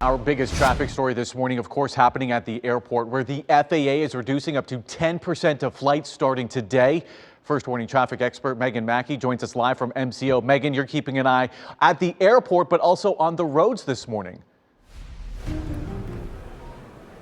Our biggest traffic story this morning, of course, happening at the airport where the FAA is reducing up to 10% of flights starting today. First warning traffic expert Megan Mackey joins us live from MCO. Megan, you're keeping an eye at the airport, but also on the roads this morning.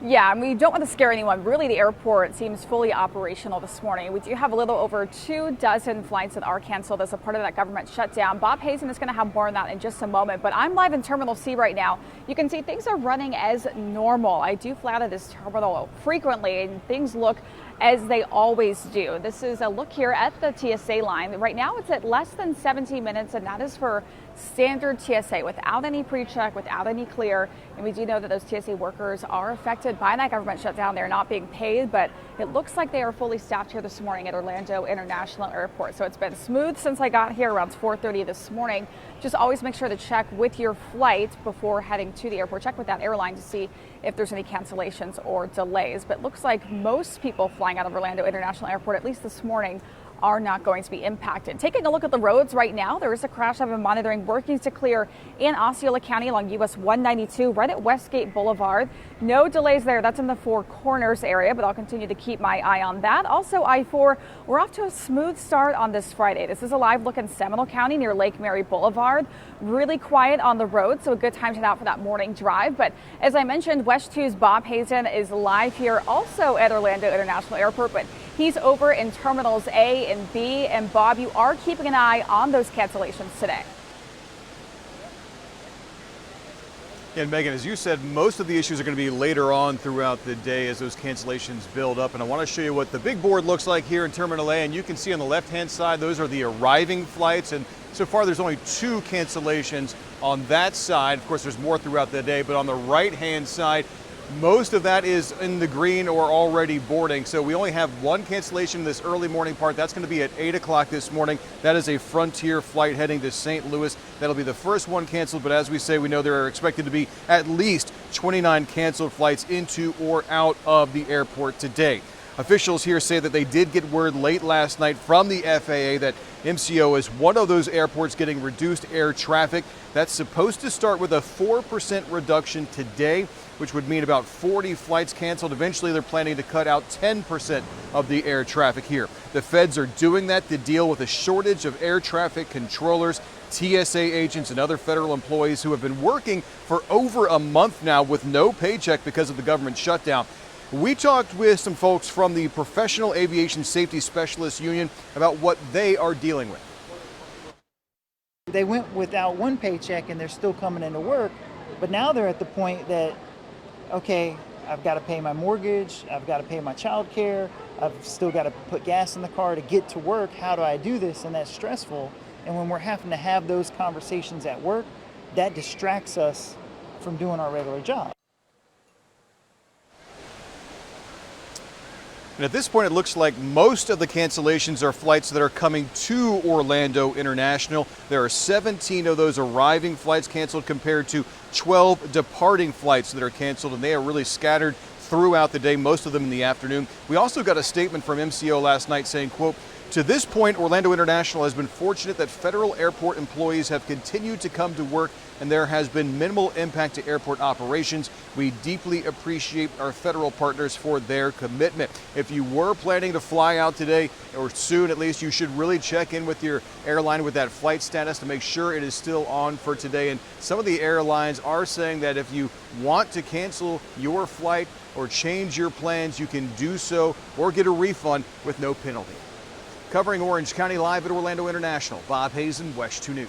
Yeah, and we don't want to scare anyone. Really, the airport seems fully operational this morning. We do have a little over 24 flights that are canceled as a part of that government shutdown. Bob Hazen is going to have more on that in just a moment, but I'm live in Terminal C right now. You can see things are running as normal. I do fly out of this terminal frequently, and things look as they always do. This is a look here at the TSA line. Right now it's at less than 17 minutes, and that is for standard TSA without any pre-check, without any clear. And we do know that those TSA workers are affected by that government shutdown. They're not being paid, but it looks like they are fully staffed here this morning at Orlando International Airport. So it's been smooth since I got here around 4:30 this morning. Just always make sure to check with your flight before heading to the airport. Check with that airline to see if there's any cancellations or delays. But it looks like most people flying out of Orlando International Airport, at least this morning, are not going to be impacted. Taking a look at the roads right now, there is a crash I've been monitoring working to clear in Osceola County along US 192 right at Westgate Boulevard. No delays there. That's in the Four Corners area, but I'll continue to keep my eye on that. Also, I-4, we're off to a smooth start on this Friday. This is a live look in Seminole County near Lake Mary Boulevard. Really quiet on the road, so a good time to head out for that morning drive. But as I mentioned, West 2's Bob Hazen is live here also at Orlando International Airport, but he's over in Terminals A and B. And Bob, you are keeping an eye on those cancellations today. And Megan, as you said, most of the issues are going to be later on throughout the day as those cancellations build up. And I want to show you what the big board looks like here in Terminal A. And you can see on the left-hand side, those are the arriving flights. And so far, there's only 2 cancellations on that side. Of course, there's more throughout the day. But on the right-hand side, most of that is in the green or already boarding. So we only have 1 cancellation in this early morning part. That's going to be at 8 o'clock this morning. That is a Frontier flight heading to St. Louis. That'll be the first one canceled. But as we say, we know there are expected to be at least 29 canceled flights into or out of the airport today. Officials here say that they did get word late last night from the FAA that MCO is one of those airports getting reduced air traffic. That's supposed to start with a 4% reduction today, which would mean about 40 flights canceled. Eventually, they're planning to cut out 10% of the air traffic here. The feds are doing that to deal with a shortage of air traffic controllers, TSA agents, and other federal employees who have been working for over a month now with no paycheck because of the government shutdown. We talked with some folks from the Professional Aviation Safety Specialists Union about what they are dealing with. They went without 1 paycheck and they're still coming into work, but now they're at the point that, okay, I've got to pay my mortgage, I've got to pay my child care, I've still got to put gas in the car to get to work. How do I do this? And that's stressful. And when we're having to have those conversations at work, that distracts us from doing our regular job. And at this point, it looks like most of the cancellations are flights that are coming to Orlando International. There are 17 of those arriving flights canceled compared to 12 departing flights that are canceled, and they are really scattered throughout the day, most of them in the afternoon. We also got a statement from MCO last night saying, quote, "To this point, Orlando International has been fortunate that federal airport employees have continued to come to work and there has been minimal impact to airport operations. We deeply appreciate our federal partners for their commitment." If you were planning to fly out today, or soon at least, you should really check in with your airline with that flight status to make sure it is still on for today. And some of the airlines are saying that if you want to cancel your flight or change your plans, you can do so or get a refund with no penalty. Covering Orange County live at Orlando International, Bob Hazen, WESH 2 News.